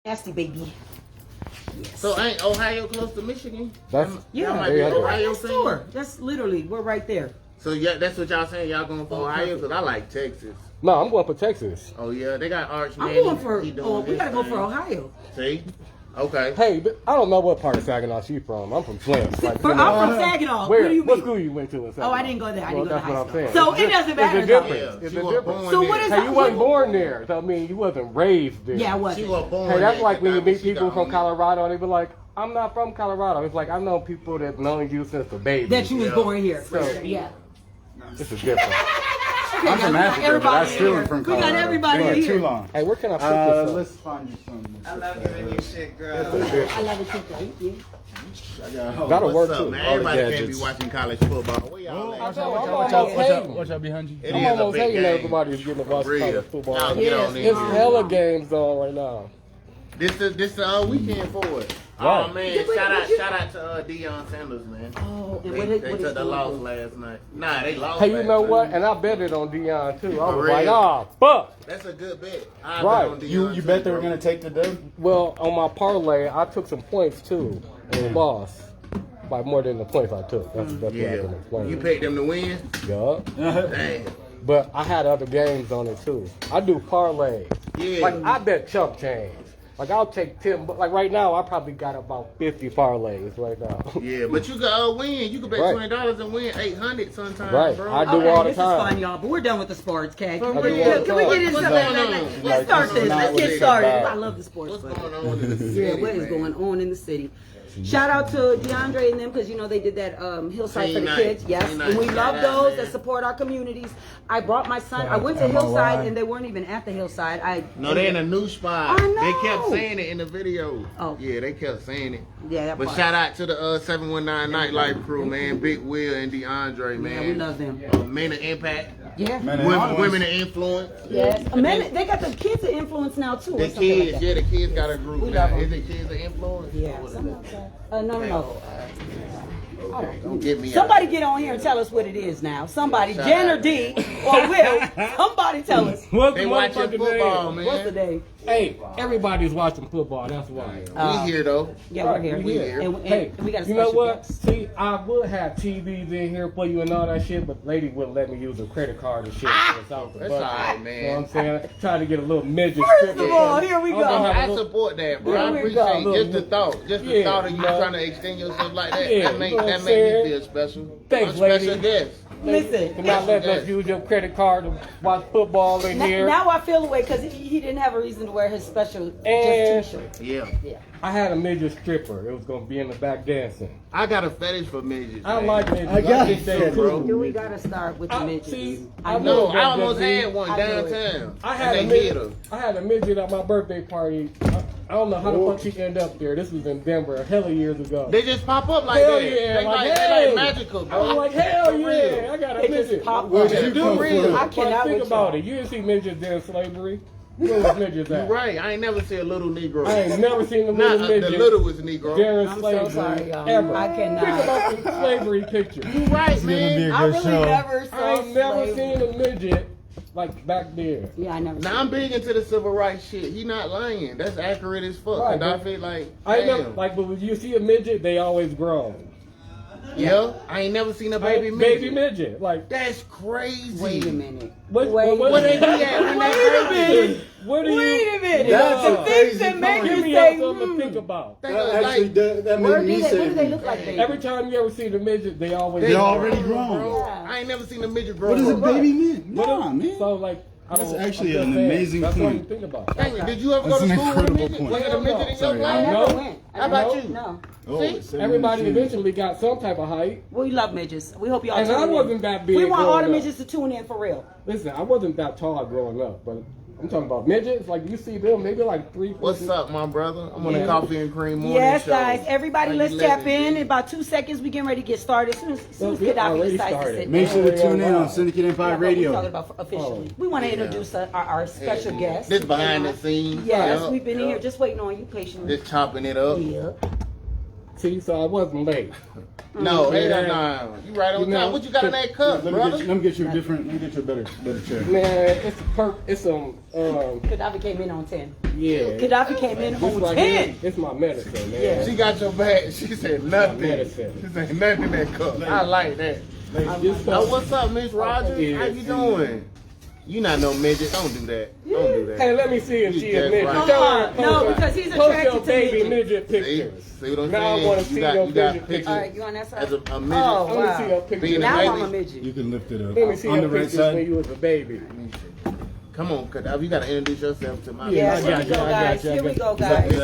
Nasty baby. Yes. So ain't Ohio close to Michigan? That's Yeah, might be Ohio next fan. door. That's literally, we're right there. So yeah, that's what y'all saying. Y'all going for Ohio? perfect. Because I like Texas. no, I'm going for Texas. Oh yeah, they got Arch I'm Manning. going for, He doing oh, we his gotta go thing. for Ohio. See? Okay. Hey, but I don't know what part of Saginaw she's from. I'm from Flint. Like, I'm from Saginaw. where? What do you What mean? school you went to in Saginaw? Oh, I didn't go there. I Well, didn't go to that's high what I'm school. saying. So it doesn't matter. It's a though. difference. Yeah, It's she a was difference. born So there. what is Hey, that? you wasn't born there. So, I mean, you wasn't raised there. Yeah, I She wasn't. was born Hey, that's there, like when you but meet she people got from on Colorado and they be like, I'm not from Colorado. It's like, I've known people that known you since a baby. That you was Yeah. born here. So- Yeah. This is different. I'm from Africa, but I still am from We Colorado. got everybody Been here here. too long. Hey, where can I put this up? Let's find you some. I love you and your shit, girl. I love it too. Thank you. That'll What's work up, too. man? All the Everybody can't be gadgets. watching college football. Where y'all at? I'm almost hating. What's up behind you? It I'm is a almost big hating game. everybody's getting to watch Real. college football. Y'all get on It's in. hella games on right now. This the weekend for it. Right. Oh man, Did we- shout did you- out to Deion Sanders, man. Oh, and They, what they is took the going loss on? last night. Nah, they lost. Hey, you last know night. what? And I betted on Deion too. I For was real? like, ah, fuck. That's a good bet. I Right. bet on Deion You too, bet they were bro. gonna take the dub? Well, on my parlay, I took some points too and lost by more than the points I took. That's what I Yeah. can explain. You picked them to win. Yup. Dang. But I had other games on it too. I do parlays. Yeah. Like I bet chump change. Like I'll take 10. But like right now, I probably got about 50 parlays right now. Yeah, but you could win. You could bet Right. $20 and win 800 sometimes, Right. bro. I do Okay, all the this time. is fun, y'all, but we're done with the sports, Cat. Can For we real. get into What's something? going on? Let's Like, start this is this. not Let's what get it's started. about. I love the sports. What's but- going on in the city? Yeah, what is man? going on in the city? Shout out to DeAndre and them because you know they did that Hillside for Teen the night. kids. Yes, Teen and we night. love Shout out, those man. that support our communities. I brought my son. I Shout went out to to Hillside MOI. and they weren't even at the Hillside. No, they in a new spot. I They know. kept saying it in the video. Oh. Yeah, they kept saying it. Yeah, that But part. shout out to the 719 Nightlife crew, man. Big Will and DeAndre, man. Yeah, we love them. Men of Impact. Yeah. Man, and Women, influence. women of Influence. Yes. Men, they got the kids of influence now too. or The something like kids, that. yeah, the kids got a group We now. love 'em. Is it Kids of Influence? Yeah. What is something it? like that. No. Okay, don't get me Somebody out. get on here and tell us what it is now. Somebody, Shout Jen or out. D or Will. Somebody tell us. What's They the watching motherfucking football, name? man. What's the day? Hey, everybody's watching football. That's why. We here though. Yeah, we're here. We here. And Hey, we got a you know special what? guest. See, I would have TVs in here for you and all that shit, but lady wouldn't let me use a credit card and shit. So it's out the That's butt. alright, You know what I'm man. saying? Trying to get a little midget. First stripper of all, for you. here we I'm gonna go. have a I little- support that, bro. Here I we appreciate go. just the thought. Just the Yeah, thought of you you know. trying to extend yourself like that. Yeah, that make you know that what I'm make you saying? feel special. Thanks, I'm special lady. guest. Listen. You're not letting us use your credit card to watch football in here. Now I feel away because he didn't have a reason to wear his special And- just t-shirt. Yeah. Yeah. I had a midget stripper. It was gonna be in the back dancing. I got a fetish for midgets. I man. like midgets. I got think it, they bro. cool. Here we gotta start with the midgets. See, I I know. No, know. I almost That had one I knew it. downtown. I had a and they hit her. midget. I had a midget at my birthday party. I don't know how the fuck she ended up there. This was in Denver, hella years ago. They just pop up like Hell that. yeah! They Like, they hey! like magical, bro. I was like, hell For yeah! real. I got a They just midget. pop Where'd up. you Do come real. from? I But cannot think with about y'all. it. You didn't see midgets during slavery. Where was midgets at? You right. I ain't never seen a little Negro. I ain't never seen a Not little the midget littlest Negro. during I'm so slavery sorry, y'all. ever. I cannot. Think about the slavery picture. You right, It's gonna be man. a I good really show. never saw I ain't never slavery. seen a midget like back there. Yeah, I never Now seen I'm it. big into the civil rights shit. He not lying. That's accurate as fuck. Right, And I but feel like, I ain't never damn. like, but when you see a midget, they always grown. Yeah, I ain't never seen a baby Like, midget. baby midget. Like, That's crazy. Wait a minute. what? Wait what, Where they be at when Wait they a minute. What do you? Wait a minute. That's the a things crazy that make Give you me say, something to think about. They That look actually like, that Where made do me they, say what do they look like, baby? Every time you ever see the midget, they always They're grown. already grown. bro. Yeah. I ain't never seen a midget grow What is a up. baby mean? But Nah, man. So like, I That's don't, actually I'm just an saying, amazing that's what point. you think about. Dang it, did you ever That's go to an school with a incredible midget? point. Was it a midget in your Sorry. I class? never No. went. How about you? No. Oh, See? it's Everybody 7-2. eventually got some type of height. We love midgets. We hope y'all And tune I in. wasn't that big We want all the growing up. midgets to tune in for real. Listen, I wasn't that tall growing up, but I'm talking about midgets. Like you see them, maybe like 3 foot. What's up, my brother? I'm on the Yeah. Coffee and Cream morning Yes, show. guys. Everybody, How let's you tap living, in. G? In about 2 seconds, we getting ready to get started. As soon as we Gaddafi already decides to started. sit Make down. sure to tune in Wow. on Syndicate Empire Yeah, but we're Radio. talking about officially. We want to introduce our special guest. This behind the scenes. Yes, Yup, we've been in yup. here just waiting on you patiently. Just chopping it up. Yeah. See, so I wasn't late. No, Yeah. no. You right on You know, time. What you got in that cup, brother? Let me get you a different. Let me get you a better chair. Man, it's some Gaddafi came in on 10. yeah. Gaddafi came in This on right 10. here, it's my medicine, man. Yeah. She got your back. She said nothing. Medicine. She said nothing in that cup. I like that. This Oh, cup- what's up, Miss Rogers? Yeah. How you doing? You not no midget. Don't do that. Don't do that. Hey, let me see if You she a just midget. right. No, because he's Post attracted your to baby midgets. midget See? pictures. See what I'm Now I saying? wanna see your you got midget pictures All right, you on that side? as a midget. Oh, Let me wow. see your pictures. Being a Now I'm a baby. midget. You can lift it up. Let me see On your the right pictures when side. you was a baby. Come on, Gaddafi. You got to introduce yourself to my Yeah, I here got we you, go, I got guys. you, I Here we got go, you. guys. Yeah,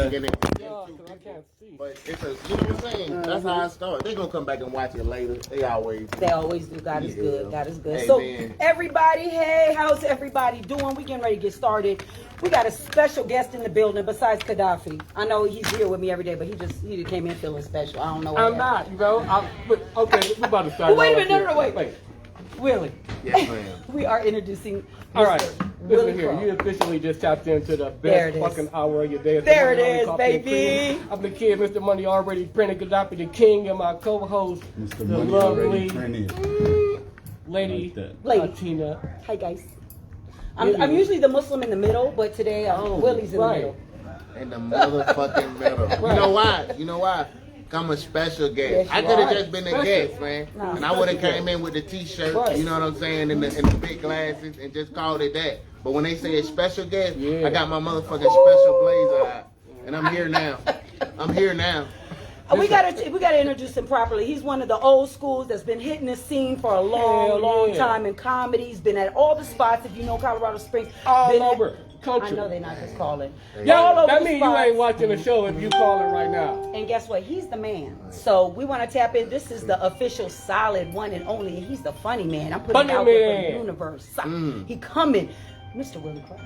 'cause I can't see. But it's a, you know what I'm saying? That's how I start. They gonna come back and watch it later. They always. They always do. God is good. God is good. Amen. So, everybody, hey, how's everybody doing? We getting ready to get started. We got a special guest in the building besides Gaddafi. I know he's here with me every day, but he just came in feeling special. I don't know what I'm happened. not, Okay, we're about to start. Well, wait a all minute, no, up no, here. wait. Willie. Yes, ma'am. We are introducing All right, Mr. Willie listen here. Crow. You officially just tapped into the There it best is. fucking hour of your day. It's There the it Money is, Coffee and baby. Cream. I'm the kid, Mr. Money already printed. Gaddafi, the king, and my co-host, Mr. the Money lovely already printed. lady, Like that. Lady. Tina. Hi, guys. I'm usually the Muslim in the middle, but today Willie's in the right. middle. In the motherfucking middle. You know why? You know why? I'm a special guest. Yes, I you could have are. just been a Special. guest, man. No. And I would have came in with the t-shirt, Right. you know what I'm saying, in the big glasses and just called it that. But when they say a special guest, Yeah. I got my motherfucking special blazer out. And I'm here now. I'm here now. We gotta introduce him properly. He's one of the old schools that's been hitting the scene for a long, Hell long yeah. time in comedy. He's been at all the spots. If you know Colorado Springs, All been at- over country. I know they're not just calling. All Yo, over that the means you spots. ain't watching the show if you calling right now. And guess what? He's the man. So we want to tap in. This is the official solid one and only. And he's the funny man. I'm putting Funny it out there for man. the universe. He coming. Mr. Willie Crow.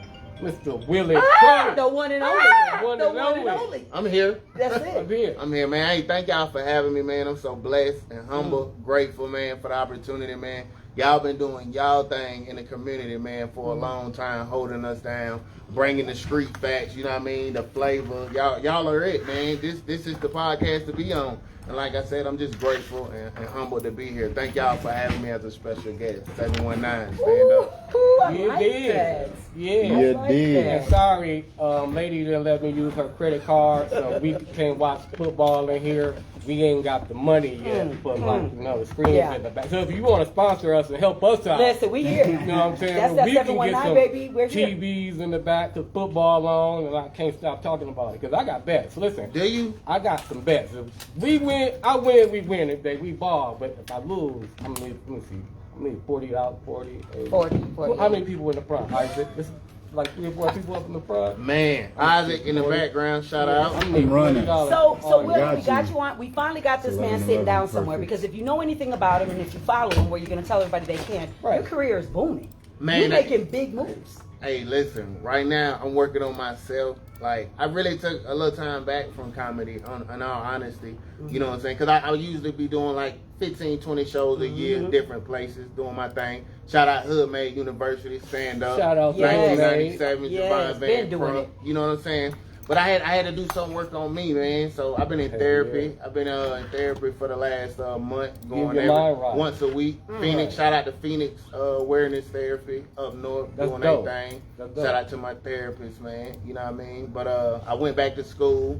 Mr. Willie Ah, Crow. the one and only. One The and one and only. only. I'm here. That's I'm it. here. I'm here, man. Hey, thank y'all for having me, man. I'm so blessed and humble, grateful, man, for the opportunity, man. Y'all been doing y'all thing in the community, man, for a long time, holding us down, bringing the street facts, you know what I mean, the flavor. Y'all are it, man. This is the podcast to be on. And like I said, I'm just grateful and humbled to be here. Thank y'all for having me as a special guest. 719, stand up. Ooh, I You like did. that. Yeah. You like did. And sorry, lady didn't let me use her credit card, so we can't watch football in here. We ain't got the money yet, but the screen's Yeah. in the back. So if you want to sponsor us and help us out, Listen, we here. you know what I'm saying? That's that We can get 719, some baby. We're here. TVs in the back to football on, and I can't stop talking about it because I got bets. Listen, Do you? I got some bets. If we win, I win, we win. If we ball, but if I lose, I'm gonna let me see. I need 40 out, 40. 40. How many people in the front? Isaac, this is like 3 or 4 people up in the front. Man, Isaac in the background, shout out. I need running. $40. So Oh, Willie, got we got you. you on. We finally got this So man 11, sitting down 11, somewhere perfect. because if you know anything about him and if you follow him, where you're gonna tell everybody they can, Right. your career is booming. Man, You're making big moves. Hey, listen, right now I'm working on myself. Like, I really took a little time back from comedy, in all honesty. You know what I'm saying? Because I usually be doing like 15, 20 shows a year, different places, doing my thing. Shout out Hoodmade University, stand up. Shout out to Yes. 1997, Yes, Javon been Van doing Crump. it. You know what I'm saying? But I had to do some work on me, man. So I've been in Hell therapy. yeah. I've been in therapy for the last month, going your every, mind right. once a week. Phoenix, shout out to Phoenix Awareness Therapy up north, That's doing dope. their thing. That's dope. Shout out to my therapist, man. You know what I mean? But I went back to school,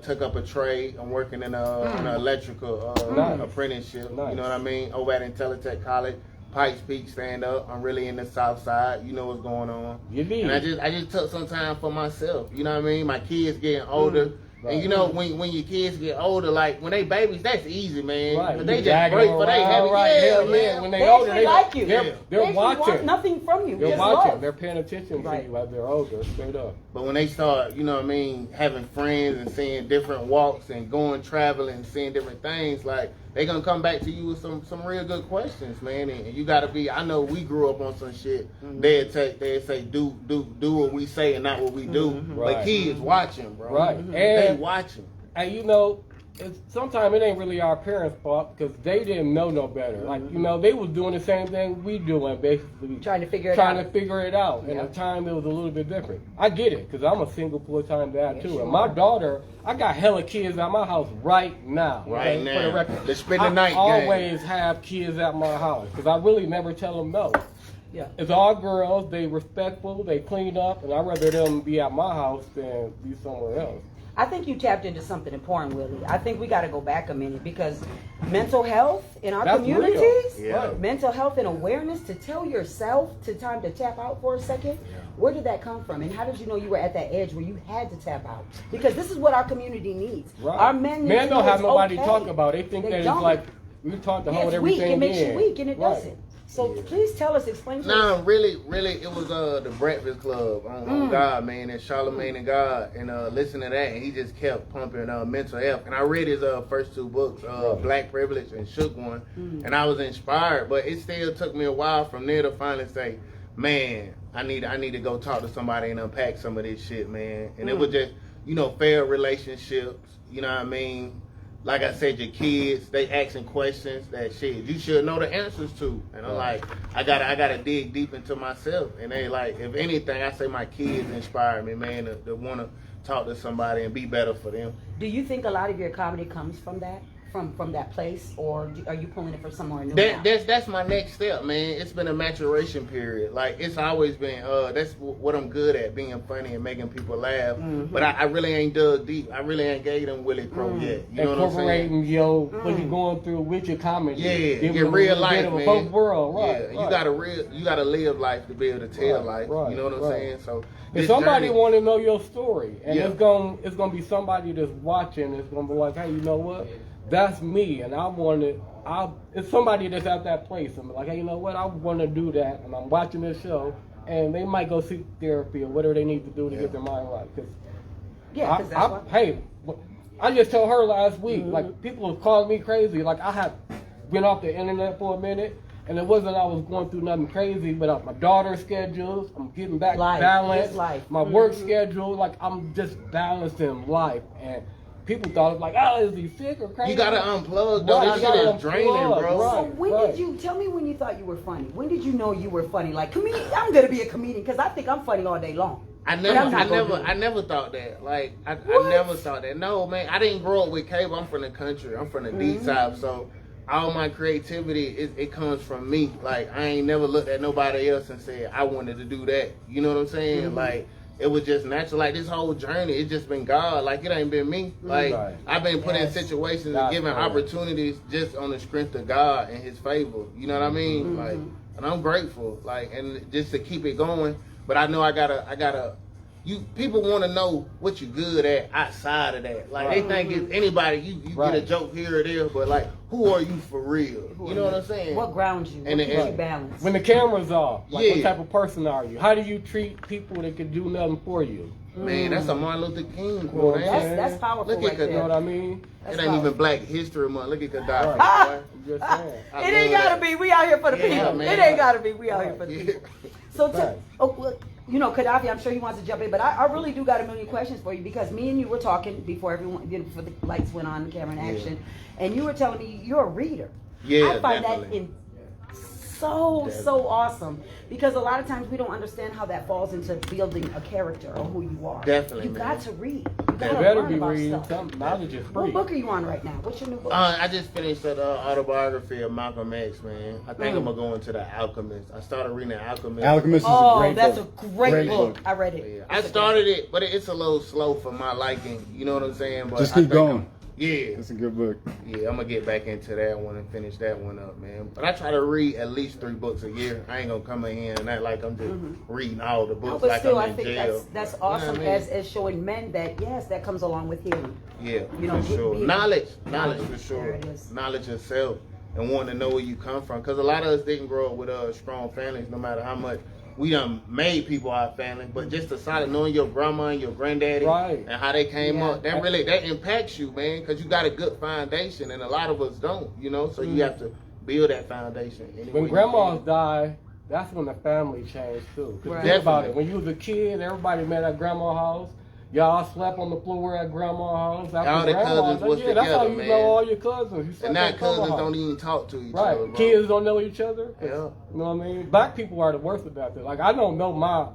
took up a trade. I'm working in an electrical Nice. apprenticeship. Nice. You know what I mean? Over at Intellitech College. Pikes Peak, stand up. I'm really in the South Side. You know what's going on. You did. And I just took some time for myself. You know what I mean? My kids getting older. Right. And you know, when your kids get older, like when they babies, that's easy, man. Right. But they You just dragging break them for they around, heavy. right. Yeah, Hell yeah. man. When They they older, actually like you. they're They actually want watching. nothing from you. They're just watching. love. They're paying attention Right. to you as they're older, straight up. But when they start, you know what I mean, having friends and seeing different walks and going traveling and seeing different things, like they gonna come back to you with some real good questions, man. And you gotta be. I know we grew up on some shit. They'd say do what we say and not what we do. Right. But kids watching, bro. Right. They And- watching. And you know, sometimes it ain't really our parents' fault because they didn't know no better. Like, you know, they was doing the same thing we doing, basically. Trying to figure it out. And Yep. the time it was a little bit different. I get it because I'm a single full-time dad Yes, too. you And my are. daughter, I got hella kids at my house right now. Right okay, now. For the record. They spend the I night game. always have kids at my house because I really never tell them no. Yeah. It's all girls. They respectful. They clean up, and I'd rather them be at my house than be somewhere else. I think you tapped into something important, Willie. I think we got to go back a minute because mental health in our That's communities, real. Yeah. mental health and awareness to tell yourself to time to tap out for a second. Where did that come from? And how did you know you were at that edge where you had to tap out? Because this is what our community needs. Right. Our men need to know don't have it's nobody okay. to talk about. They think They that it's don't. like we talk to Yeah, hold it's weak. everything It makes in. you weak, and it Right. doesn't. So please tell us, explain to us. Nah, really, it was the Breakfast Club on God, man, and Charlamagne and God, and listen to that, and he just kept pumping mental health. And I read his first two books, Black Privilege and Shook One, and I was inspired. But it still took me a while from there to finally say, man, I need to go talk to somebody and unpack some of this shit, man. And it was just, you know, failed relationships, you know what I mean? Like I said, your kids, they asking questions that shit you should know the answers to. And I'm like, I gotta dig deep into myself. And they like, if anything, I say my kids inspire me, man, to want to talk to somebody and be better for them. Do you think a lot of your comedy comes from that? From that place, or are you pulling it from somewhere new? That, now? that's my next step, man. It's been a maturation period. Like, it's always been, that's what I'm good at, being funny and making people laugh. But I really ain't dug deep. I really ain't gave them Willie Crow yet. You know what I'm saying? Incorporating what you're going through with your comedy. Yeah, Giving your them a real little bit life, of a man. both world, right? Yeah, right. you gotta live life to be able to tell Right, life. right, You know what I'm right. saying? So If this somebody journey- want to know your story, and Yeah. it's gonna be somebody that's watching, it's gonna be like, hey, you know what? That's me, and it's somebody that's at that place. I'm like, hey, you know what? I want to do that, and I'm watching this show, and they might go seek therapy or whatever they need to do to get their mind right. Cause Yeah, because that's what. hey, I just told her last week, like, people have called me crazy. Like, I had been off the internet for a minute, and it wasn't I was going through nothing crazy, but my daughter's schedules, I'm getting back Life, balanced. his life. My work schedule, like, I'm just balancing life. And people thought it was like, oh, is he sick or crazy? You gotta unplug, though. Right, This you shit gotta is draining, unplug, bro. right. So when did you tell me when you thought you were funny? When did you know you were funny? Like comedian, I'm gonna be a comedian because I think I'm funny all day long. I But I'm not gonna do it. never thought that. Like, I What? never thought that. No, man, I didn't grow up with cable. I'm from the country. I'm from the deep south, so all my creativity it comes from me. Like, I ain't never looked at nobody else and said I wanted to do that. You know what I'm saying? Like, it was just natural. Like, this whole journey, it's just been God. Like, it ain't been me. Like, Right. I've been put in Yes. situations and That's given right. opportunities just on the strength of God and His favor. You know what I mean? Like, and I'm grateful. Like, and just to keep it going. But I know I gotta. People want to know what you good at outside of that. Like, Right. they think it's anybody, you get a Right. joke here or there, but like, who are you for real? You know what I'm saying? What grounds you? What And keeps you and- balanced? When the camera's off, like, what Yeah. type of person are you? How do you treat people that can do nothing for you? Man, that's a Martin Luther King Well, quote, ain't That's it? that's powerful Look at right that, You know there. what I mean? That's It ain't even powerful. Black History Month. Look at Gaddafi. Ah! boy. I'm just saying. I It ain't love gotta that. be. We out here for the Yeah, people. man. It ain't gotta be. We out here for the Yeah. people. So, Right. well, you know, Gaddafi, I'm sure he wants to jump in, but I really do got a million questions for you because me and you were talking before before the lights went on, the camera and action, and you were telling me you're a reader. Yeah, I find that definitely. so awesome because a lot of times we don't understand how that falls into building a character or who you are. Definitely, you man. got to read. You You got to better learn be about reading stuff. something. Knowledge is free. What book are you on right now? What's your new book? I just finished that autobiography of Malcolm X, man. I think Mm. I'm gonna go into The Alchemist. I started reading The Alchemist. Alchemist is a Oh, great that's book. a great book. book. I read it. Yeah. I started it, but it's a little slow for my liking. You know what I'm saying? But Just I keep think going. Yeah, It's a good book. yeah. I'm gonna get back into that one and finish that one up, man. But I try to read at least 3 books a year. I ain't gonna come in here and act like I'm just reading all the No, books but like still, I'm I in think jail. that's You know what awesome I mean? as showing men that yes, that comes along with healing. Yeah, you know, for sure. being- Knowledge for There sure. it is. Knowledge yourself and wanting to know where you come from. Because a lot of us didn't grow up with strong families, no matter how much we done made people our family. But just the solid knowing your grandma and your granddaddy Right. and how they came Yeah. up, that impacts you, man. Because you got a good foundation, and a lot of us don't. You know, so you have to build that foundation. any way When you grandmas can. die, that's when the family changed too. 'Cause Right. think about Definitely. it. When you was a kid, everybody met at grandma's house. Y'all slept on the floor at grandma's house. All the cousins was That's how together, you man. know all your cousins. You slept And now on cousins grandma's don't house. even talk to each Right. other, bro. Kids don't know each other. 'Cause, Yeah. You know what I mean? Black people are the worst about that. Like, I don't know my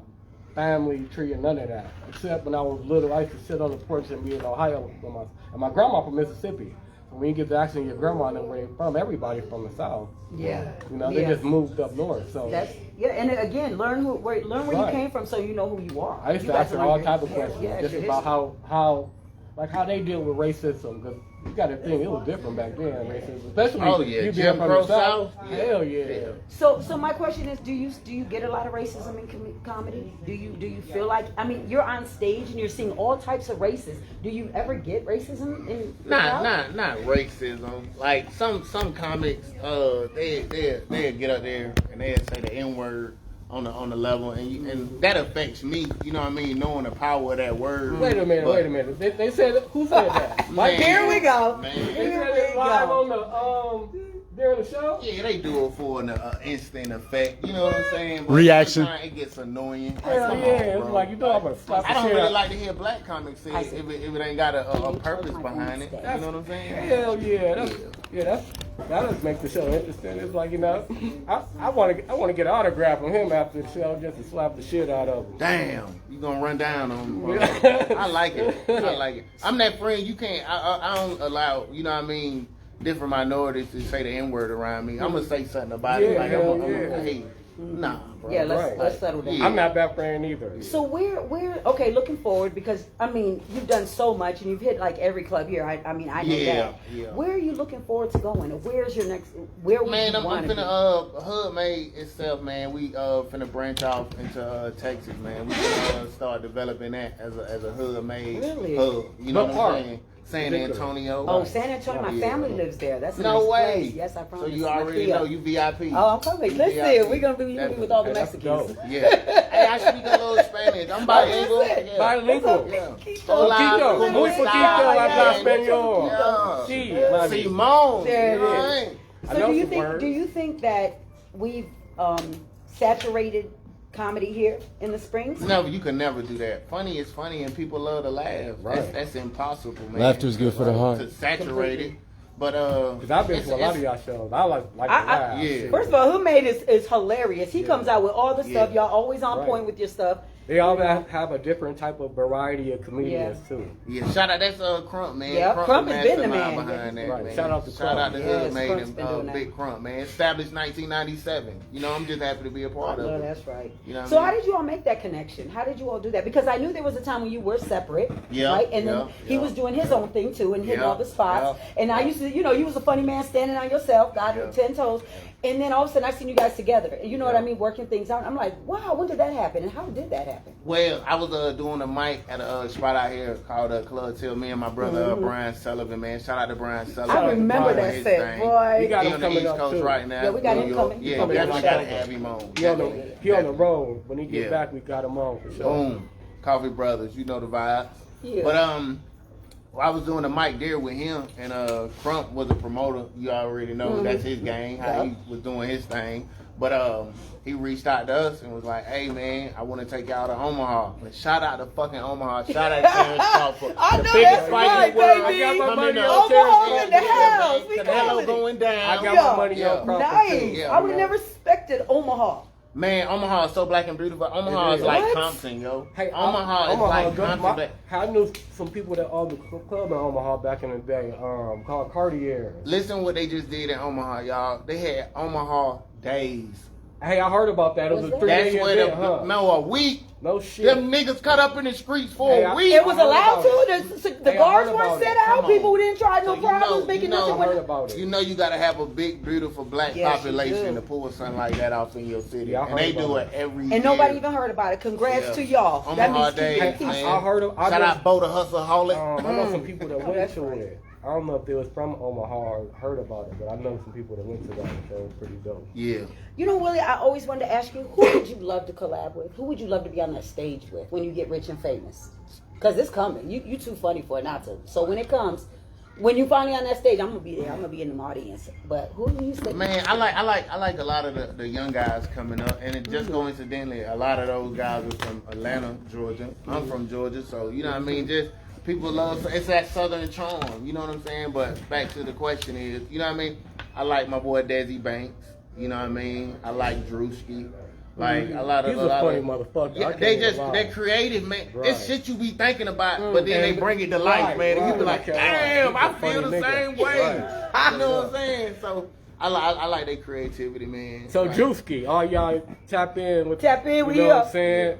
family tree or none of that. Except when I was little, I used to sit on the porch and be in Ohio with my grandma from Mississippi. So when you get to asking your grandma and where they from, everybody from the South. Yeah. You know, they Yeah. just moved up north. So That's and again, learn where you Right. came from, so you know who you are. I used You to got ask her learn all your- type of yeah, questions yeah, just your about history. how they deal with racism. Because you got to think it was different back then, racism. Especially Oh, yeah, you being Jim from Crow the South. South? Hell yeah. Yeah. So my question is, do you get a lot of racism in comedy? Do you feel like, I mean, you're on stage and you're seeing all types of races. Do you ever get racism in the crowd? Not racism. Like some comics, they get up there and they say the N word on the level, and that affects me. You know what I mean? Knowing the power of that word. Wait a minute, But, wait a minute. They said, who said that? Man, Here we go. Man. They Here said we it live go. on the during the show. Yeah, they do it for an instant effect. You know what I'm saying? But Reaction. sometimes it gets annoying. Hell Come yeah, on, it's bro. like you know I'm gonna slap the I don't shit really out. like to hear black comics say it if it ain't got a purpose behind it. You know what I'm saying? Hell yeah, that does make the show interesting. It's like, you know, I want to get an autograph from him after the show just to slap the shit out of him. Damn, you gonna run down on him, bro. Yeah. I like it. I like it. I'm that friend you can't. I don't allow. You know what I mean? Different minorities to say the N word around me. I'm gonna say something about it. Yeah, Like hell I'm yeah. hey, nah, bro. Yeah, let's Right. let's settle down. Yeah. I'm not that friend either. So we're okay. Looking forward, because I mean you've done so much and you've hit like every club here. I mean I know Yeah, that. yeah. Where are you looking forward to going? Or where's your next? Where would Man, you I'm want to finna Hood made itself, man. We finna branch off into Texas, man. We finna start developing that as a hood made Really? hub. You know What what I'm part? saying? San Antonio. Oh, San Antonio. My Yeah. family lives there. That's a No nice way. place. Yes, I promise. So you My already Kia. know you VIP. Oh, I'm coming. You Listen, VIP. we're gonna be with all the That's Mexicans. dope. Yeah. Hey, I speak a little Spanish. I'm bilingual. listen. Yeah. Bilingual. Yeah. Hola, ¿cómo muy está? poquito habla Yeah. español. Yeah. Sí, mami. Simón. There it You know what is. I mean? I So know do you some think words. do you think that we've saturated comedy here in the Springs? Never, you can never do that. Funny is funny, and people love to laugh. Right. That's impossible, man. Laughter is good for the heart. To saturate it, but Cause I've been to a lot of y'all shows. I like to laugh. yeah. First of all, Who Made is hilarious. He comes out with all the stuff. Yeah. Y'all always on Right. point with your stuff. They all have a different type of variety of comedians too. Yeah, shout out. That's Crump, man. Yeah, Crump the has been the mastermind man. behind that, Right. man. Shout out to Shout out to Crump. Hood Yes, made Crump's him, been doing that. Big Crump, man. Established 1997. You know, I'm just happy to be a part of No, it. that's right. You know what So I mean? how did you all make that connection? How did you all do that? Because I knew there was a time when you were separate, Yeah, right? And then yeah, he yeah. was doing his own thing too and hitting Yeah, all the spots. yeah. And I used to, you was a funny man standing on yourself, God with Yeah. 10 toes. And then all of a sudden I seen you guys together. You know what Yeah. I mean? Working things out. I'm like, wow, when did that happen? And how did that happen? Well, I was doing a mic at a spot out here called Club Till. Me and my brother Brian Sullivan, man. Shout out to Brian Sullivan. I remember Doing that his set, thing. boy. You got He him on the coming East up, Coast too. right now. Yeah, we got New him York. coming. Yeah, Coming definitely up. gotta have him on. He on the road. When he get Yeah. back, we got him on for sure. Boom. Coffee Brothers, you know the vibes. Yeah. But I was doing a mic there with him, and Crump was a promoter. You already know that's his game, how he was doing his thing. But he reached out to us and was like, "Hey man, I want to take y'all to Omaha." And shout out to fucking Omaha. Shout out to Terrence Crawford. I the know biggest that's fight right, in the world. baby. I got my Come money in on there. Omaha in the house. We Canelo calling it. going down. I got Yeah. my money Yeah. on Crawford Nice. too. Yeah, I would have yeah. never expected Omaha. Man, Omaha is so black and beautiful. Omaha It is is. like What? Compton, yo. Hey, Omaha is like good. Compton. I knew some people that owned the club in Omaha back in the day, called Cartier. Listen what they just did in Omaha, y'all. They had Omaha days. Hey, I heard about that. It was a What's 3 That's day where event, huh? a week. No shit. Them niggas cut up in the streets for Hey, a I- week. It was I heard allowed about to. The Hey, I guards heard weren't about set it. out. Come on. People didn't try no So you problems, know- making you know- nothing I with heard it. about it. You know you gotta have a big, beautiful black Yes, you population do. to pull something like that off in your city. Yeah, I and they heard do about it every And year. nobody even heard about it. Congrats Yeah. to y'all. Omaha That means days, keep it man. peace. I heard of- I Shout just- out Bo the Hustleaholic. I know some people that went that's to right. it. I don't know if they was from Omaha or heard about it, but I know some people that went to that, so it was pretty dope. Yeah. You know, Willie, I always wanted to ask you, who would you love to collab with? Who would you love to be on that stage with when you get rich and famous? Because it's coming. You too funny for it not to. So when it comes, When you finally on that stage, I'm gonna be there. I'm gonna be in the audience. But who do you say? Man, I like a lot of the young guys coming up, and it just coincidentally, a lot of those guys are from Atlanta, Georgia. I'm from Georgia, so you know what I mean. Just people love it's that Southern charm, you know what I'm saying. But back to the question is, you know what I mean. I like my boy Desi Banks, you know what I mean. I like Drewski. Like a lot of He's a funny motherfucker. Yeah, they're creative, man. Right. It's shit you be thinking about, but then they bring it to life, man. And you be like, damn, I feel the same way. Right. You know what I'm saying? So I like their creativity, man. So like, Drewski, all y'all tap in with we you know what up. I'm saying?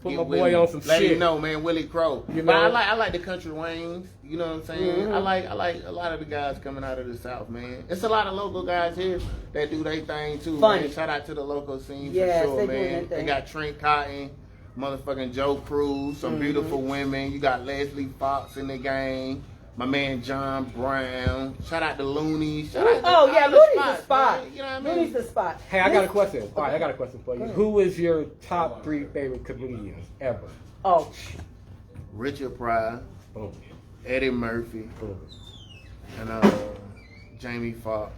Put get my Willie. boy on some Let shit. him know, man. Willie Crow. You But know? I like the country Waynes. You know what I'm saying? I like a lot of the guys coming out of the South, man. It's a lot of local guys here that do their thing too. Funny. Man. Shout out to the local scene Yes, for sure, they doing man. their They thing. got Trent Cotton, motherfucking Joe Cruz, some beautiful women. You got Leslie Fox in the game. My man John Brown. Shout out to Looney. Shout out to Oh yeah, all the Looney's the spots, spot. man. You know what I mean? Looney's the spot. Hey, I got a question. All right, I got a question for you. Who is your top 3 favorite comedians ever? Oh, Richard Pryor, Boom. Eddie Murphy, Boom. and Jamie Foxx.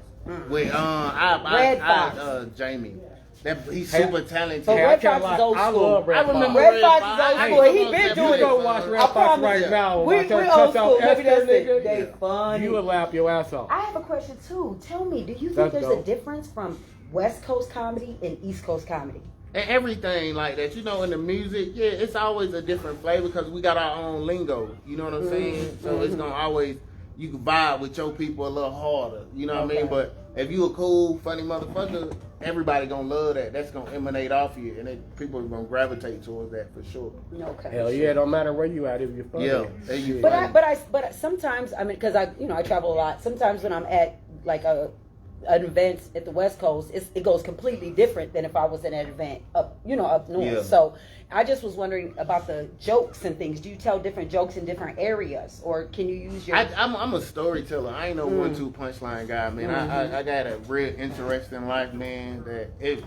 Wait, Red Fox. Jamie. That he's Hey, super talented. But Hey, I Red can't Fox is lie. old I school. love Red I Fox. remember Red Fox is I old ain't school. He gonna been say doing it. it. You go watch Red I Fox promise right you. now. We Watch her old cuss school. out Maybe Esther, that's it. nigga. They funny. You will laugh your ass off. I have a question too. Tell me, do you think That's there's dope. a difference from West Coast comedy and East Coast comedy? And everything like that, you know, in the music, yeah, it's always a different flavor because we got our own lingo. You know what I'm saying? So it's gonna always you can vibe with your people a little harder. You know what I mean? Okay. But if you a cool, funny motherfucker, everybody gonna love that. That's gonna emanate off you, and people are gonna gravitate towards that for sure. Okay. Hell yeah, don't matter where you at if you're funny. Yeah, there you But but sometimes I mean because I travel a lot. Sometimes when I'm at like an event at the West Coast, it goes completely different than if I was at an event up north. Yeah. So I just was wondering about the jokes and things. Do you tell different jokes in different areas, or can you use your? I'm a storyteller. I ain't no 1-2 punchline guy, man. I got a real interesting life, man. That if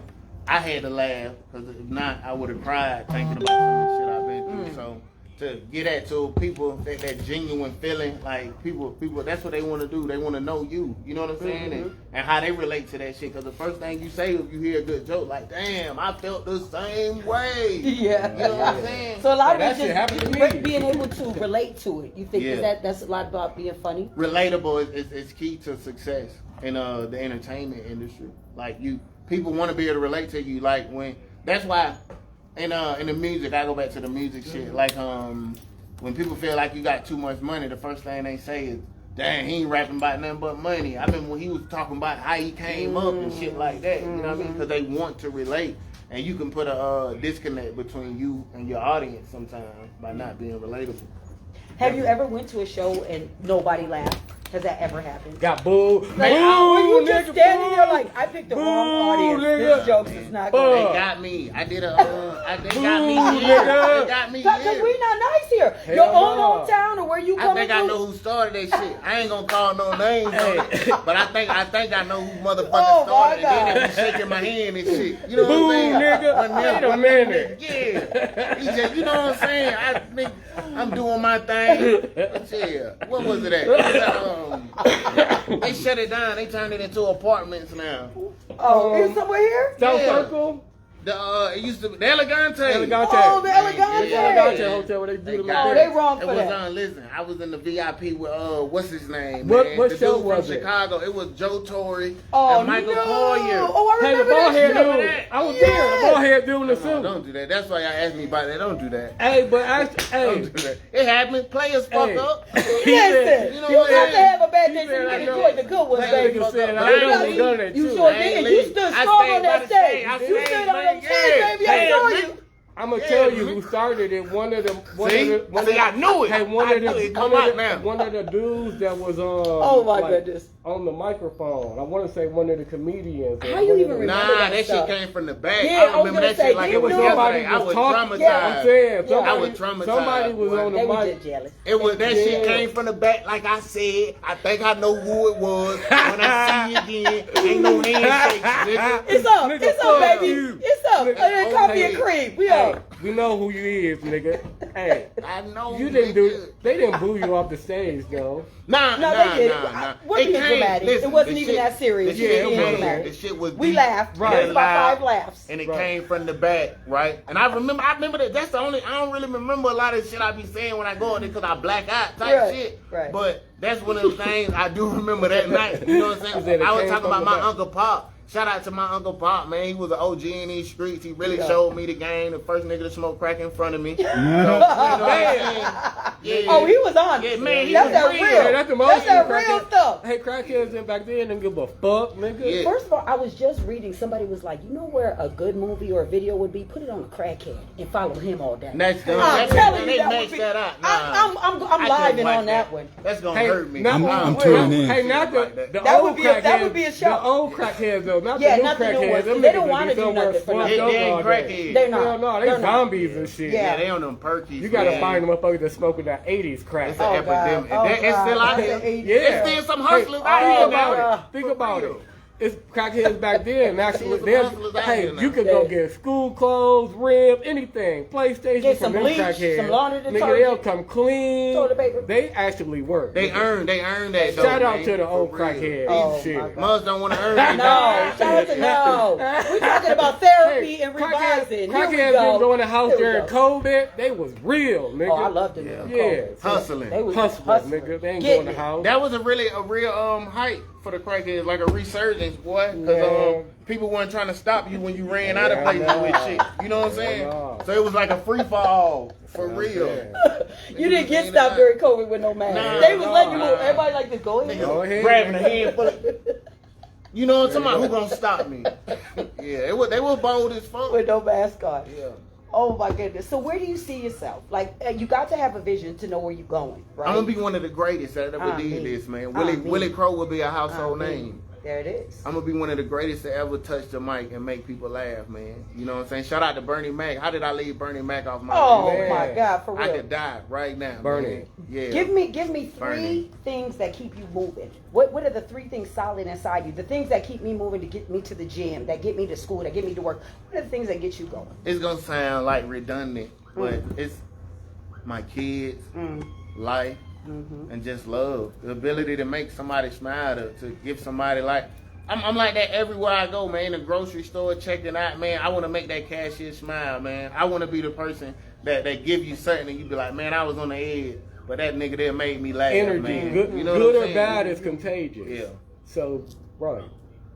I had to laugh, because if not, I would have cried thinking about some of the shit I've been through. So to get at to people that genuine feeling, like people, that's what they want to do. They want to know you. You know what I'm saying? And how they relate to that shit. Because the first thing you say if you hear a good joke, like, damn, I felt the same way. Yeah. You know what I'm saying? So a lot Yeah, of that shit happened to it me. just being able to relate to it. You think Yeah. that's a lot about being funny? Relatable is key to success in the entertainment industry. Like people want to be able to relate to you. Like that's why in the music, I go back to the music shit. Like when people feel like you got too much money, the first thing they say is, "Dang, he ain't rapping about nothing but money." I remember when he was talking about how he came up and shit like that. You know what I mean? Because they want to relate, and you can put a disconnect between you and your audience sometimes by not being relatable. Have you ever went to a show and nobody laughed? Has that ever happened? Got boo. Like, boo, when you just nigga, standing boo. there like, I picked the wrong Boo, audience. nigga. This joke is not Boo. going. They got me. I did they got me Boo, here. nigga. They got me Because here. we not nice here. Hell Your own no. hometown or where you I coming think I from? know who started that shit. I ain't gonna call no names, but I think I know who motherfucker Oh, started my it. Then they God. be shaking my hand and shit. You know Boo, what I'm saying? nigga. Wait a minute. Yeah. He just, you know what I'm saying? I'm doing my thing. But yeah. What was it at? They shut it down. They turned it into apartments now. Oh, is somewhere here? South Yeah. Circle? It used to be the Elegante. Elegante. Oh, the Elegante. The Elegante Hotel where they do They the got Oh, it. they wrong It for was that. listen, I was in the VIP with what's his name? What- man? what the show dude was from it? Chicago. It was Joe Torre Oh, and Michael no. Collier. Oh, I Hey, the remember bald that head show. dude. I was there. The bald head dude in the No, suit. don't do that. That's why y'all asked me about that. Don't do that. Hey, but hey, Don't do that. It happens. Players fuck Hey. up. Listen, You know you what have I'm to have a bad He day so said, you I can know. enjoy the good ones, That baby. nigga said, But I I know ain't who done leave. it You too. sure I ain't did. You leave. stood I strong stayed on by that the stage. stage. I You stayed, stood on man. them chairs, baby. I Yeah, saw man. you. I'm gonna Yeah, tell you man. who started it. One of the See, I knew it. Hey, one I of knew the it. Come out now. one of the dudes that was Oh, my like, goodness. on the microphone. I want to say one of the comedians. How you even remember Nah, that stuff? shit came from the back. Yeah, I I was remember gonna that say, shit like you it was knew yesterday. I was was talking. traumatized. I'm saying, Yeah. I was somebody, traumatized. somebody was on They the were mic. just jealous. It was that shit Yeah. came from the back, like I said. I think I know who it was. When I see you again, ain't no handshakes, nigga. It's up. Nigga, It's up, fuck baby. you. It's up. Nigga, And then coffee okay. and cream. We Hey, Hey. we know who you is, nigga. Hey, I know you didn't nigga. do. They didn't boo you off the stage though. Nah, No, nah, they did. nah, nah. We're being dramatic. It wasn't the even that serious. The Yeah, shit, it man, wasn't. the shit was We deep, laughed. Right. It was about loud, 5 laughs. and it Right. came from the back, right? And I remember that. That's the only. I don't really remember a lot of shit I be saying when I go in there because I black out type Right, shit. right. But that's one of the things I do remember that night. You know what I'm He said saying? it I was came talking from about the my back. Uncle Pop. Shout out to my Uncle Pop, man. He was an OG in these streets. He really Yeah. showed me the game. The first nigga to smoke crack in front of me. So, you know what I'm saying? Yeah. Oh, he was on. Yeah, man, he That's was that real. real. Yeah, that's the most that crackhead- real stuff. Hey, crackheads in back then didn't give a fuck, nigga. Yeah. First of all, I was just reading. Somebody was like, you know where a good movie or a video would be? Put it on a crackhead and follow him all day. That's done. I'm That telling they you, that matched would be. that up. I'm I live couldn't in watch on that one. That's gonna Hey, hurt me. not- I'm Nah. tuning in. Hey, not Shit like the that. That old would be a- that crackheads. would be a show. The old crackheads though, not Yeah, the new not the new crackheads. ones, 'cause Them they niggas don't would wanna be do somewhere nothing for fucked nothing. up They ain't all day. crackheads. They're not. Hell no, they They're not. zombies and shit. Yeah. Yeah, they on them perkies. You gotta man. find the motherfuckers that smoking that 80s crack. It's an Oh, epidemic. God. Oh, It's still out God. here. Yeah. There's still some hustlers Hey, out think here about now. it. Think about it. It's crackheads back then. Actually, Some there's, hustlers out hey, here now. you could go Yeah. get school clothes, rib, anything, PlayStation Get from some them bleach, crackheads. some laundry Nigga, detergent, they'll come clean. toilet paper. They actually work. They earn that. though, Shout out man. to the old For real. crackheads. Oh, Shit. my God. Mothers don't want to earn that. No, shout out to no. We're talking about therapy Hey, and revising. Here we Crackheads go. didn't go in the house Here we during go. COVID. They was real, nigga. Oh, I loved it. Yeah. Hustling. They was Hustlers, hustling. nigga. They ain't Getting going in the it. house. That was a real hype for the crackheads, like a resurgence, boy. Yeah. Because people weren't trying to stop you when you ran out of Yeah, places nah. with shit. You know what I'm saying? Nah. So it was like a free fall for real. You didn't get stopped during COVID with no mask. Nah, They was letting you nah. move. Everybody like this. Go ahead. Go ahead, Grabbing a nigga. handful of. You know what I'm talking about? Who gonna stop me? Yeah, they were bold as fuck. With no mask on. Yeah. Oh my goodness. So where do you see yourself? Like you got to have a vision to know where you're going, right? I'm gonna be one of the greatest that ever Amen. did this, man. Amen. Willie Crow will be a household Amen. name. There it is. I'm gonna be one of the greatest to ever touch the mic and make people laugh, man. You know what I'm saying? Shout out to Bernie Mac. How did I leave Bernie Mac off my Oh list? man. my God, for I real. could die right now. Bernie. man. Yeah. Give me three Bernie. things that keep you moving. What are the three things solid inside you? The things that keep me moving, to get me to the gym, that get me to school, that get me to work. What are the things that get you going? It's gonna sound like redundant, but it's my kids, life, and just love. The ability to make somebody smile, to give somebody like. I'm like that everywhere I go, man. In the grocery store, checking out, man. I want to make that cashier smile, man. I want to be the person that give you something and you be like, man, I was on the edge, but that nigga there made me laugh, Energy, man. good, You know what good I'm or saying? bad, is contagious. Yeah. So, right.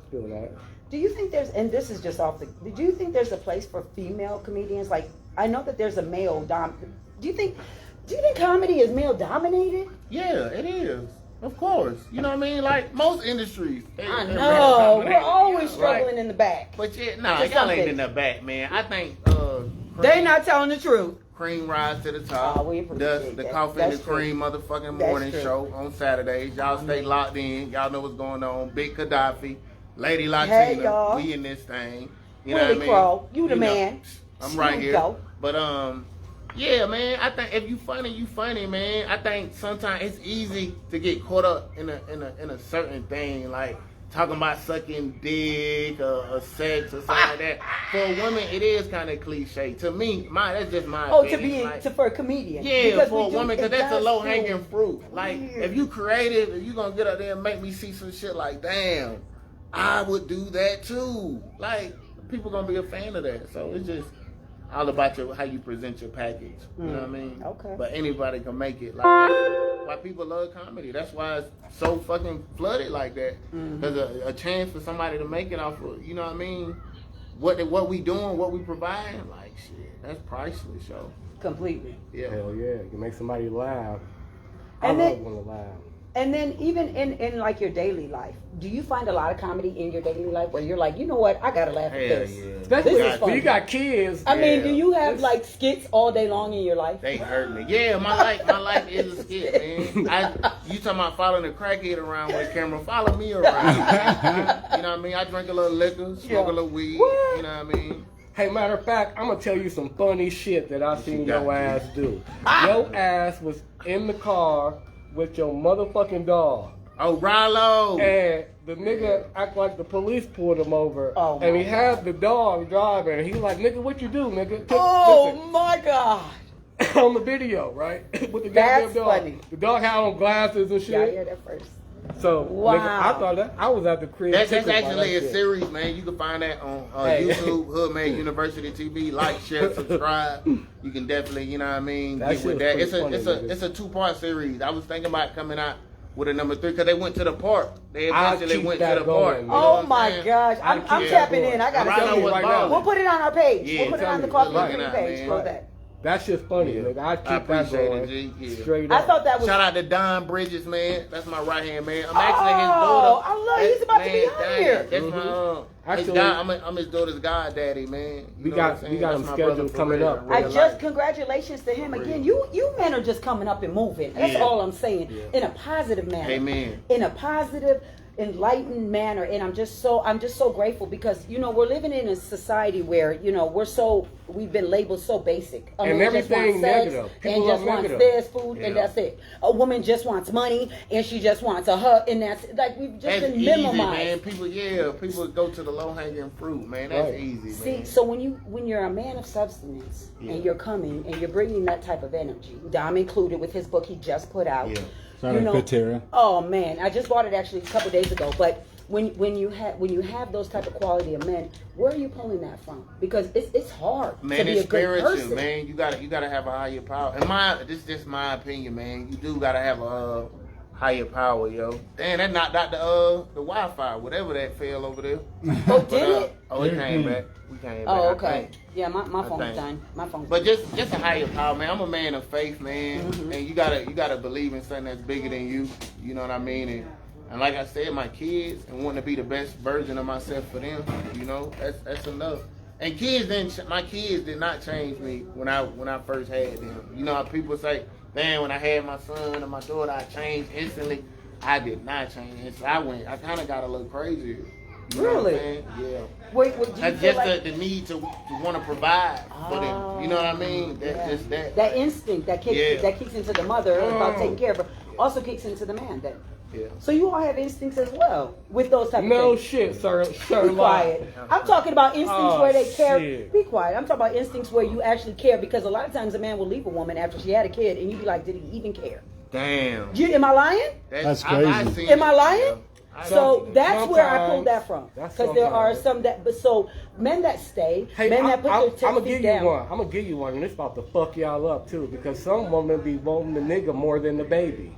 Feel that. Do you think there's, and this is just off the, do you think there's a place for female comedians? Like, I know that there's a male do you think comedy is male dominated? Yeah, it is. Of course. You know what I mean? Like most industries. I they're know. male We're always dominated. struggling Right. in the back. But yeah, nah, Just y'all some ain't in things. the back, man. I think They not telling the truth. Cream rise to the top. Oh, we appreciate the that. coffee and That's the cream motherfucking That's morning true. show on Saturdays. Y'all stay locked in. Y'all know what's going on. Big Gaddafi, Lady Hey, Latina. y'all. We in this thing. You know Willie what I mean? Crow, you the know, man. I'm right Here we here. go. But yeah, man. I think if you funny, man. I think sometimes it's easy to get caught up in a certain thing, like talking about sucking dick or sex or something like that. For a woman, it is kind of cliche. To me, that's just my Oh, to opinion. be Like, for a comedian. yeah, Because for we a do- woman, because it that's a does low hanging feel fruit. Like, weird. if you creative, if you gonna get up there and make me see some shit like, damn, I would do that too. Like, people gonna be a fan of that. So it's just all about how you present your package. You know what I mean? Okay. But anybody can make it. Like, that's why people love comedy. That's why it's so fucking flooded like that. There's a chance for somebody to make it off of, you know what I mean? What we doing, what we providing, like shit, that's priceless, yo. completely. Yeah. Hell yeah. You can make somebody laugh. I And love then- when to laugh. And then even in like your daily life, do you find a lot of comedy in your daily life where you're like, you know what, I gotta laugh at Hell this. yeah. Especially This is when funny. you got kids. I mean, Yeah. do you have like skits all day long in your life? They hurt me. Yeah, my life is a skit, man. You talking about following a crackhead around with a camera? Follow me around. You know what I mean? I drink a little liquor, smoke Yeah. a little weed. What? You know what I mean? Hey, matter of fact, I'm gonna tell you some funny shit that I seen got, your ass do. Your ass was in the car with your motherfucking dog. Oh, Rollo. And the nigga act like the police pulled him over. Oh, and my he had the dog driving. And he like, nigga, what you do, nigga? Oh my God. Listen, on the video, right? With the That's goddamn dog. funny. The dog had on glasses and Yeah, I shit. heard that first. So, Wow. nigga, I thought that I was at the crib. That's tickled by actually that a shit. series, man. You can find that on Hey. YouTube, Hoodman University TV. Like, share, subscribe. You can definitely, you know what I mean, That get shit with was that. pretty It's a funny, it's a nigga. it's a 2-part series. I was thinking about coming out with a number 3 because they went to the park. They I'll eventually keep went to that the going, park. man. You know Oh what I'm my saying? gosh. I I'm keep tapping that in. I gotta Right tell now you was right balling. now. We'll put it on our page. Yeah, We'll put it on the tell Coffee me. and Cream Looking at, page. man. Go that. That shit's funny, Yeah. nigga. I keep I that appreciate going. it, G. Yeah. Straight I up. thought that was. Shout out to Don Bridges, man. That's my right hand man. I'm actually his Oh, daughter. I love. He's about to be on dang, here. That's my his Actually- I'm his daughter's goddaddy, man. We know got- what I'm saying? we got That's him my brother scheduled for coming real, up. in I real just life. congratulations to him again. You men are just coming up and moving. That's Yeah. all I'm saying. In a positive manner. Amen. In a positive, enlightened manner. And I'm just so grateful because we're living in a society where we've been labeled so basic. A And woman just everything wants sex negative. and People just are wants negative. this food and Yeah. that's it. A woman just wants money and she just wants a hug and that's like we've just That's been easy, minimized. man. People go to the low hanging fruit, man. That's Right. easy, See, man. so when you're a man of substance Yeah. and you're coming and you're bringing that type of energy, Dom included with his book he just put out. Yeah. Shout out to Patera. Oh man, I just bought it actually a couple days ago. But when you have those type of quality of men, where are you pulling that from? Because it's hard to Man, be it's a good spiritual, person. man. You gotta have a higher power. And this is just my opinion, man. You do gotta have a higher power, yo. Damn, that knocked out the Wi-Fi, whatever that fell over there. Oh, But, did it? Oh, it came back. We came back. Oh, I okay. think. Yeah, my phone's think. done. My phone's But done. just a higher power, man. I'm a man of faith, man, and you gotta believe in something that's bigger than you. You know what I mean? And like I said, my kids and wanting to be the best version of myself for them. You know, that's enough. And my kids did not change me when I first had them. You know how people say, man, when I had my son and my daughter, I changed instantly. I did not change. I kind of got a little crazier. You know what I'm Really? saying? Yeah. Wait, do you That's feel just like the need to want to provide for them. You know what I mean? That's just that. that instinct that kicks Yeah. that kicks into the mother about taking care of her also kicks into the man then? Yeah. So you all have instincts as well with those type of No things. shit, sir. Be Sir, quiet. I'm talking about instincts Oh, where they care. shit. Be quiet. I'm talking about instincts where you actually care because a lot of times a man will leave a woman after she had a kid and you be like, did he even care? Damn. Am I lying? That's I crazy. seen Am it. I lying? I- So that's where I pulled Sometimes. that from. That's Because there are sometimes. some that, but so men that stay, Hey, men that put their I'm 10 gonna feet give down. you one. I'm gonna give you one, and it's about to fuck y'all up too, because some women be wanting the nigga more than the baby.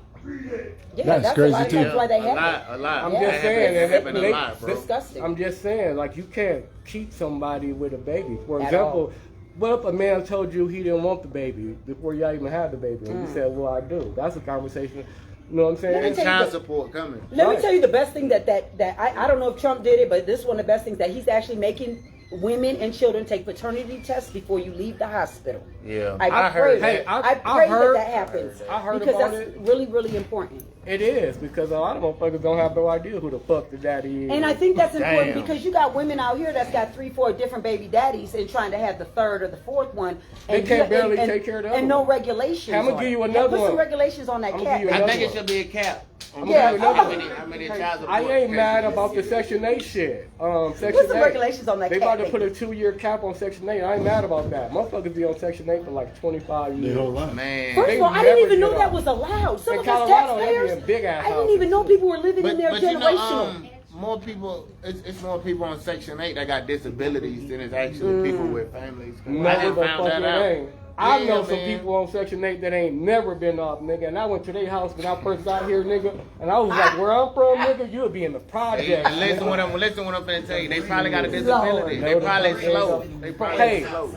Yeah, That's that's crazy, a lot of too. times why they a have lot, it. a lot. I'm Yeah. just That saying, and happen a they- lot, bro. Disgusting. I'm just saying, like you can't keep somebody with a baby. For At example, what if a man told you he didn't want the baby before y'all even had the baby, and you said, "Well, I do." That's a conversation. You know what I'm saying? Let me And tell you child the- support coming. Let me Right. tell you the best thing that I don't know if Trump did it, but this is one of the best things that he's actually making women and children take paternity tests before you leave the hospital. Yeah. I I heard pray, that. I pray heard- that happens I heard because about that's it. really, really important. It is, because a lot of motherfuckers don't have no idea who the fuck the daddy is. And I think that's important Damn. because you got women out here that's got 3-4 different baby daddies and trying to have the third or the fourth one. They And can't you- barely and, take care of the and other no one. regulations. I'ma on give you it. another Put some one. regulations on that I'ma cat. give you I another think it one. should be a cap. on Yeah, how I many- how many child support I ain't mad cases. about the Section 8 shit. Section Put some 8. regulations on that They cat about to put a thing. 2-year cap on Section 8. I ain't mad about that. Motherfuckers be on Section 8 for like 25 They years. whole life. Man. First They of all, I never didn't even get know that off. was allowed. Some In of us Colorado, they be taxpayers, in big-ass I didn't houses. even know people were living in But there you know, generational. more people. It's more people on Section 8 that got disabilities than it's actually people with families. No, I didn't the found fuck that it out. ain't. I Yeah, know some man. people on Section 8 that ain't never been off, nigga. And I went to their house when I first got here, nigga. And I was like, where I'm from, nigga, you'll be in the Hey, project. and listen what I'm finna tell you. They probably got a disability. They Lord. probably No, slow. the- They probably Hey. slow.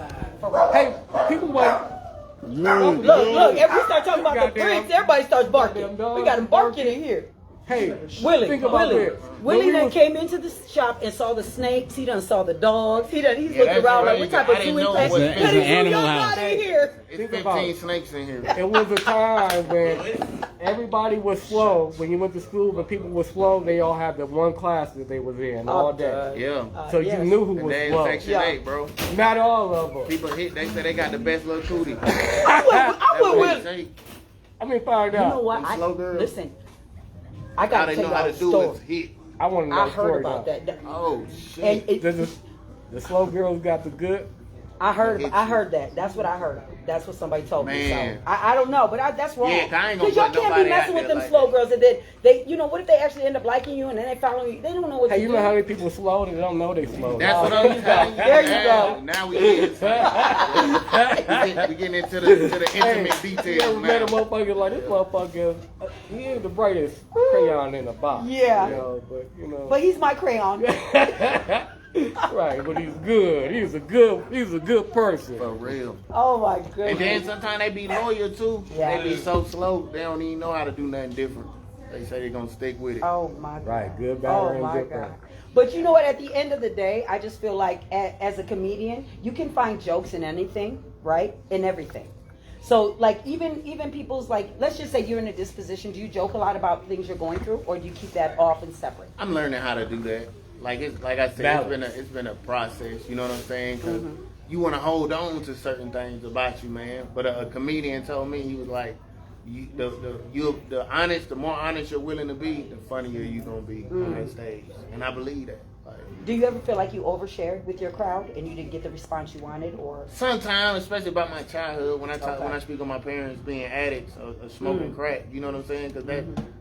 Hey, people wait. Look, if we start talking about the Goddamn- bricks, everybody starts barking. goddamn dogs We got them barking in here. Hey, Willie, think about Willie, this. Willie When we done was- came into the shop and saw the snakes. He done saw the dogs. He's Yeah, looking that's around like, right. what type I of didn't zoo he know playing? it was- Let It's these an animal young house. out of here. It's Think 15 about it. snakes in here. It was a time when everybody was slow. When you went to school, when people were slow, they all had the one class that they was in all day. Yeah. So yes. you knew who And was they in slow. Section Yeah. 8, bro. Not all of them. People hit. They say they got the best little cootie. I That's would what Willie. they say. I mean, find You know out. what? Them slow girls. Listen, I All gotta they tell know y'all how a to do story. is hit. I want to know I the heard story about now. that. Oh And shit. it, The slow girls got the good. I heard hit I you. heard that. That's what I heard. That's what somebody told me. Man. So I don't know, but that's wrong. Yeah, 'cause I ain't gonna y'all put can't be nobody messing out with there them like slow that. girls and then they what if they actually end up liking you and then they follow you? They don't know what Hey, to you do. know how many people slow? They don't know they slow. That's what I'm telling you. There you Now- go. Now we getting into the intimate You details ever met a now. motherfucker like this motherfucker? He ain't the brightest crayon in the box. Yeah. You know, but you know. But he's my crayon. Right, but he's good. He's a good person. For real. Oh my And goodness. then sometimes they be loyal too. Yeah. They be so slow, they don't even know how to do nothing different. They say they gonna stick with it. Oh my God. Right, good, bad, Oh or my indifferent. God. But you know what? At the end of the day, I just feel like as a comedian, you can find jokes in anything, right? In everything. So like even people's like, let's just say you're in a disposition. Do you joke a lot about things you're going through, or do you keep that off and separate? I'm learning how to do that. Like I said, Balance. it's been a process. You know what I'm saying? 'Cause Mm-hmm. you want to hold on to certain things about you, man. But a comedian told me, he was like, the more honest you're willing to be, the funnier you gonna be on that stage. And I believe that. Like, Do you ever feel like you overshared with your crowd and you didn't get the response you wanted, or? sometimes, especially about my childhood, when I Okay. when I speak on my parents being addicts or smoking crack, you know what I'm saying? Because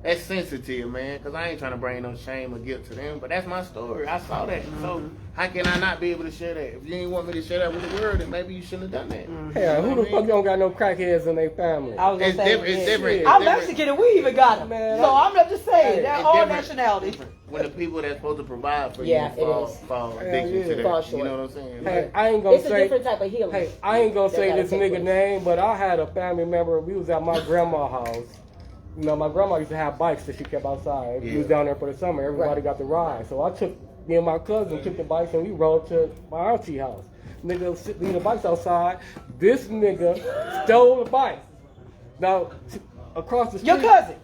that's sensitive, man. Because I ain't trying to bring no shame or guilt to them, but that's my story. I saw that, so how can I not be able to share that? If you ain't want me to share that with the world, then maybe you shouldn't have done that. Yeah, You know who the what I fuck mean? don't got no crackheads in their family? I was gonna It's say, different. It's yeah. different. It's I'm different. Mexican and we even got them. Man, So I'm not just saying, they're It's all different nationalities. when the people that's supposed to provide for Yeah, you it is. fall Hell addiction yeah. to that. Fall You short. know what I'm saying? Hey, I ain't gonna It's a say. different type of healing. Hey, I ain't gonna that say gotta this take nigga place. name, but I had a family member. We was at my grandma's house. You know, my grandma used to have bikes that she kept outside. We was Yeah. down there for the summer. Everybody Right. got to ride. So me and my cousin took the bikes and we rode to my auntie house. Nigga leave the bikes outside. This nigga stole the bike. Now, across the street. Your cousin?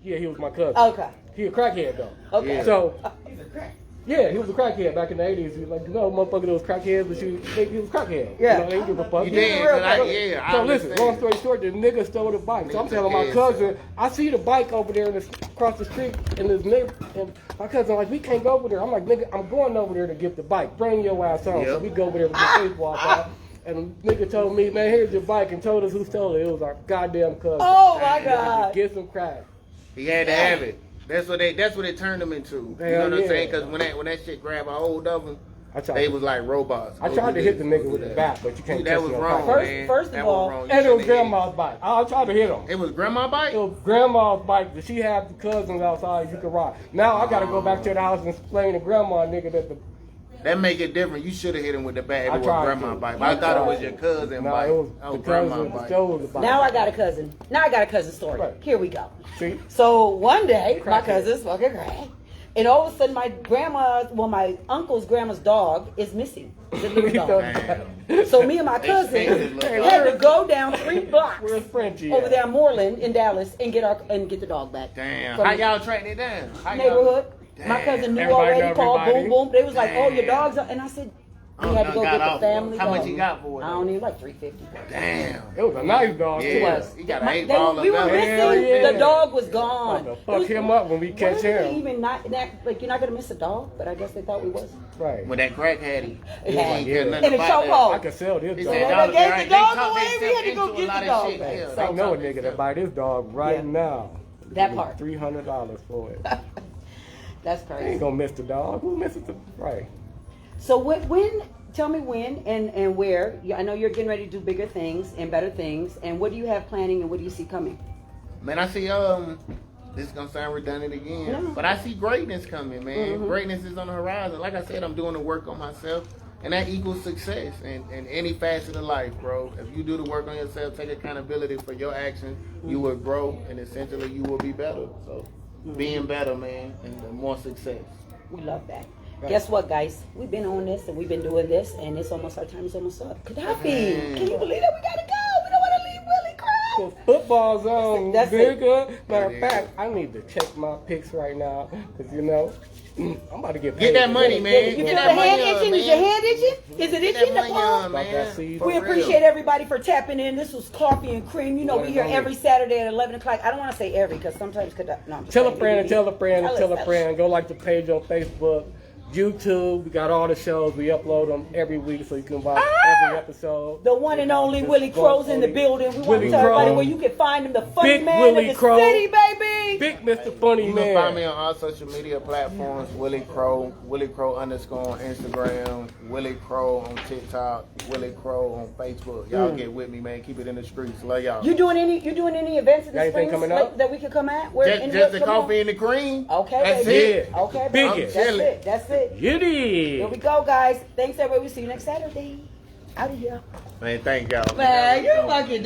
Yeah, he was my cousin. Okay. He a crackhead though. Okay. Yeah. So, yeah, he was a crackhead back in the 80s. He was like, you know, motherfucker that was crackheads, but he was crackhead. Yeah. You know, they didn't give a fuck. You did, did, real 'cause I- quick. yeah. I So listen, understand. long story short, the nigga stole the bike. So I'm Nigga telling my took cousin, I see the bike over there across the street in this neighbor, and my cousin like, we can't go over there. I'm like, nigga, I'm going over there to get the bike. Bring your ass home. So Yep. we go over there to get the walk out. And the nigga told me, man, here's your bike, and told us who stole it. It was our goddamn cousin. Oh my God. Get some crack. He had to have it. That's what it turned them into. You know Hell what I'm yeah. saying? Because when that shit grabbed a hold of them, I tried they to- was like robots. I tried to hit the nigga with the bat, but you can't That touch was me on wrong, bike. man. First of That all- was wrong. You And it was shouldn't have grandma's bike. I tried to hit him. hit. It was grandma bike? It was grandma's bike that she had the cousins outside you could ride. Now I gotta go back to the house and explain to grandma, nigga, that the That make it different. You should have hit him with the bat if I it was tried grandma to. bike. But I thought it was your cousin no, bike. it was Oh, the grandma cousin bike. stole the bike. Now I got a cousin. Now I got a cousin story. Right. Here we go. See, So one day, my Crackhead. cousin's smoking crack, and all of a sudden, my uncle's grandma's dog is missing. It's a little He dog. Damn. So me and my cousin Expensive little had to go down 3 blocks where's Frenchie? over at? there in Moreland in Dallas and get the dog back. Damn. From How the y'all tracked it down? How y'all- neighborhood. My Damn. cousin knew Everybody already. know Called everybody. boom boom. They was like, "Oh, your Damn. dog's," and I said, "We Oh, had to done go got get the off. family." How much dog. he got for it? I don't even like $350. Damn. It was a nice dog. Yeah. too. Was. He got an My- 8 they- ball we were of missing. Hell yeah. The dog was gone. Fuck It was- him up when we catch Wasn't him. he even not like you're not gonna miss a dog, but I guess they thought we was. Right. When that crack had him. He was had like, him. yeah, nothing In a about that. chokehold. I could sell this He dog. said, Yeah, y'all, they gave right, the dog talk away, we themselves had to go into a get lot the of dog shit. back. Yeah, So- they I know a talk nigga that themselves. buy this dog right Yeah. now. That Give me part. $300 for it. That's I ain't crazy. gonna miss the dog. Who misses the right? So when? Tell me when and where. I know you're getting ready to do bigger things and better things. And what do you have planning and what do you see coming? Man, I see this is gonna sound redundant again, No. but I see greatness coming, man. Mhm. Greatness is on the horizon. Like I said, I'm doing the work on myself, and that equals success in any facet of life, bro. If you do the work on yourself, take accountability for your actions, you will grow, and essentially you will be better. So, being better, man, and more success. We love that. Guess what, guys? We've been on this and we've been doing this, and it's almost our time is almost up. Gaddafi, Man. can you believe that we gotta go? We don't want to leave Willie cry. 'cause football's on, That's it. nigga. Matter of It fact, I need to check my picks right now, cause you know, I'm about to get paid. Get that money, man. You Get feel that the money hand on, itching? Is man. your hand itching? Is it Get itching? that The money palm? on, About man. that seed. For We real. appreciate everybody for tapping in. This was Coffee and Cream. You know, we here Money. every Saturday at 11 o'clock. I don't want to say every because sometimes could no. I'm just Tell a saying, friend and maybe- tell a friend and tell a us. friend. Go like the page on Facebook, YouTube. We got all the shows. We upload them every week so you can watch every episode. The one and only Willie Crow's in the building. We want Willie to tell everybody Crow. where you can find him. The funny Big man Willie of the Crow. city, baby. Big Mr. Funny You can find me Man. on all social media platforms, Willie Crow __ on Instagram, Willie Crow on TikTok, Willie Crow on Facebook. Y'all get with me, man. Keep it in the streets. Love y'all. You doing any events in Got the anything spring coming like, up? that we could come at? Where, just anywhere- the come on. coffee and the cream. Okay, That's baby. it. Yeah. Okay, baby. Biggest. That's Chilling. it. That's it. Yiddy. Here we go, guys. Thanks, everybody. We'll see you next Saturday. Out of here. Man, thank y'all. Man, you're fucking